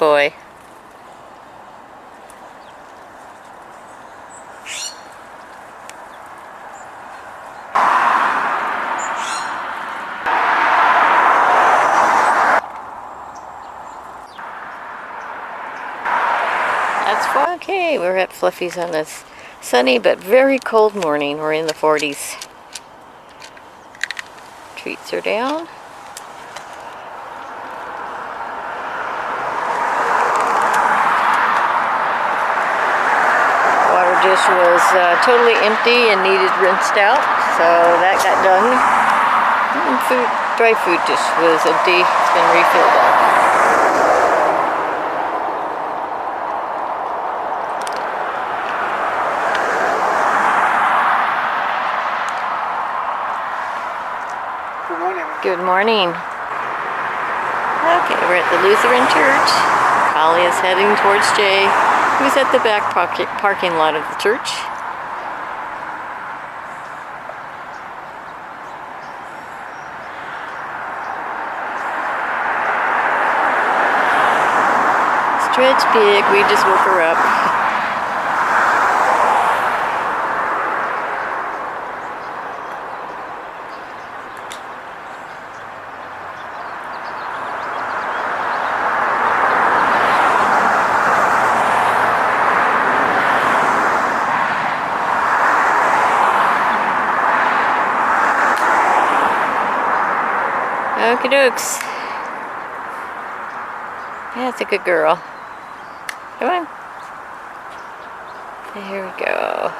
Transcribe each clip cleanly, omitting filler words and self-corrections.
boy. That's fun. Okay, we're at Fluffy's on this sunny but very cold morning. We're in the 40s. Treats are down. Water dish was totally empty and needed rinsed out, so that got done. And dry food dish was empty. It's been refilled up. Good morning. Okay, we're at the Lutheran Church. Holly is heading towards Jay, who's at the back parking lot of the church. Stretch big, we just woke her up. Okie dokes. That's a good girl. Come on. Here we go.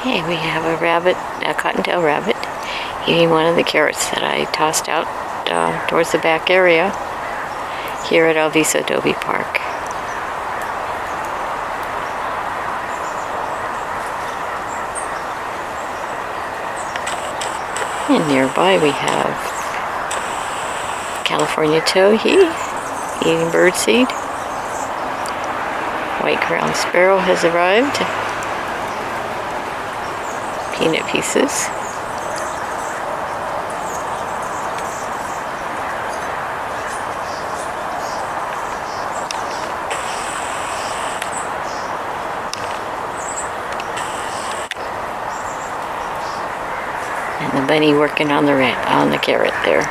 Okay, we have a rabbit, a cottontail rabbit, eating one of the carrots that I tossed out towards the back area here at Alvisa Adobe Park. And nearby we have California towhee eating birdseed. White ground sparrow has arrived. Peanut pieces. And the bunny working on the carrot there.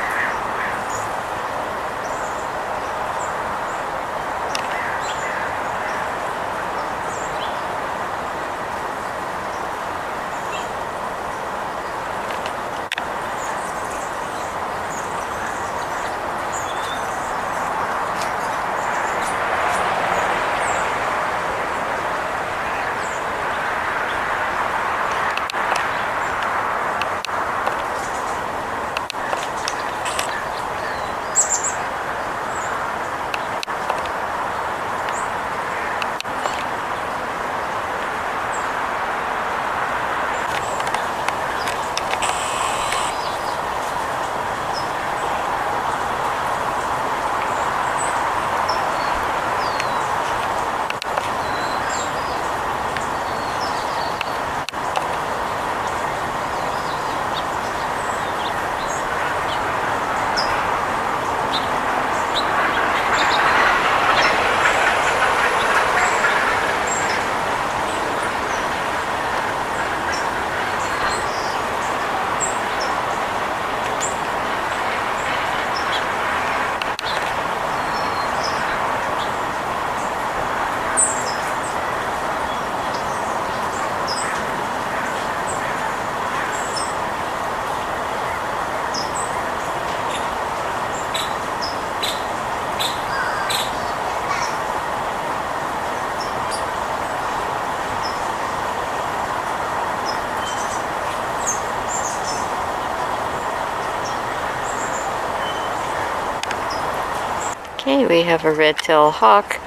Okay, we have a red-tailed hawk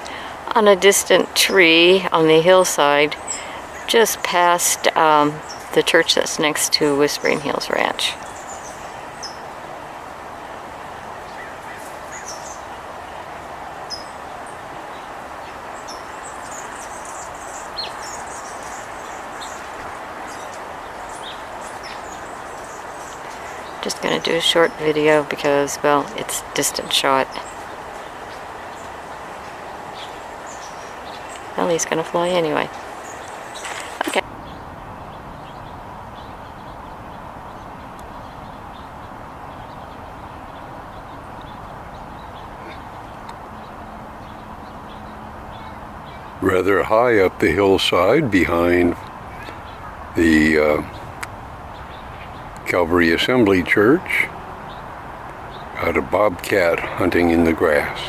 on a distant tree on the hillside just past the church that's next to Whispering Hills Ranch. Just gonna do a short video because, well, it's distant shot. Well, he's gonna fly anyway. Okay. Rather high up the hillside behind the Calvary Assembly Church, got a bobcat hunting in the grass.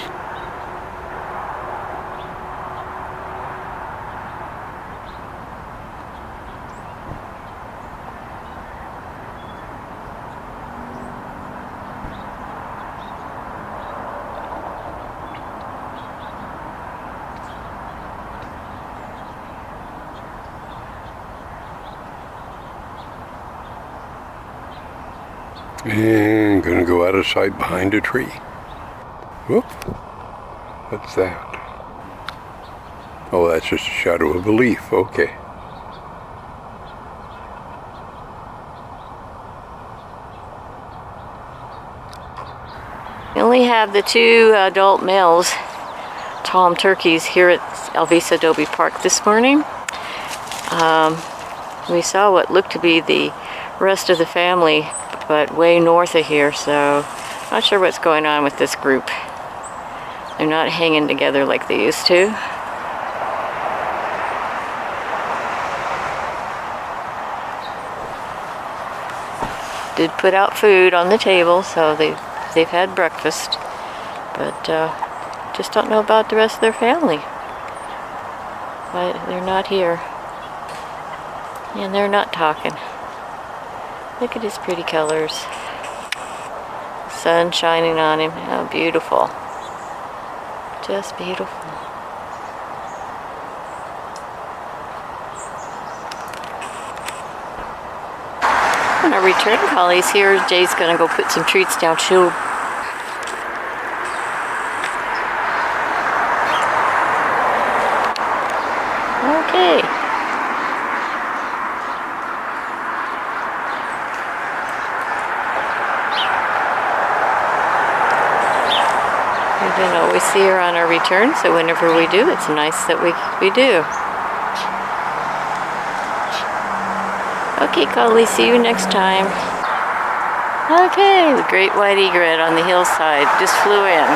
And gonna go out of sight behind a tree. Whoop. What's that? Oh, that's just a shadow of a leaf. Okay. We only have the two adult males, tom turkeys, here at Alvisa Adobe Park this morning. We saw what looked to be the rest of the family, but way north of here, so not sure what's going on with this group. They're not hanging together like they used to. Did put out food on the table, so they've had breakfast, but just don't know about the rest of their family. But they're not here, and they're not talking. Look at his pretty colors. Sun shining on him. How beautiful. Just beautiful. And our return collie's here. Jay's gonna go put some treats down too. Okay. We don't always see her on our return, so whenever we do, it's nice that we do. Okay, Collie, see you next time. Okay, the great white egret on the hillside just flew in.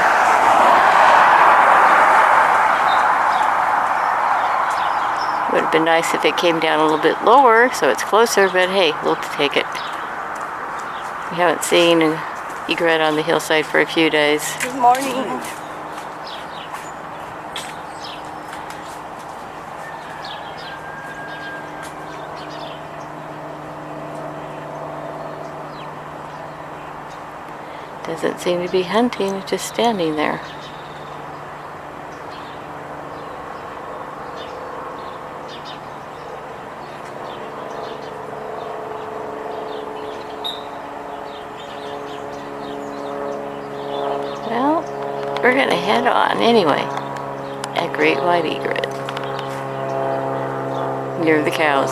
Would have been nice if it came down a little bit lower, so it's closer, but hey, we'll take it. We haven't seen an egret on the hillside for a few days. Good morning. Doesn't seem to be hunting, it's just standing there. Well, we're gonna head on anyway. A great white egret. Near the cows.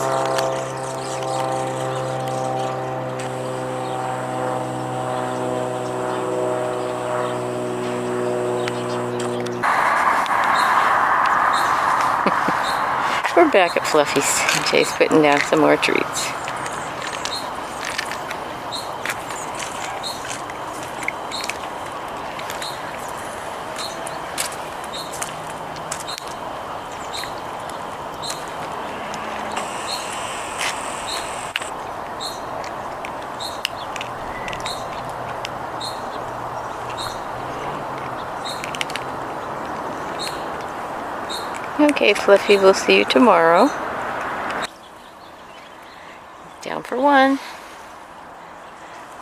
We're back at Fluffy's. Jay's putting down some more treats. Okay, Fluffy, we'll see you tomorrow. Down for one.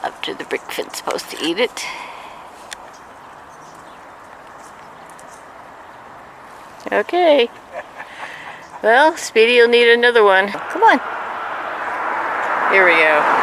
Up to the brick fence post to eat it. Okay. Well, Speedy will need another one. Come on. Here we go.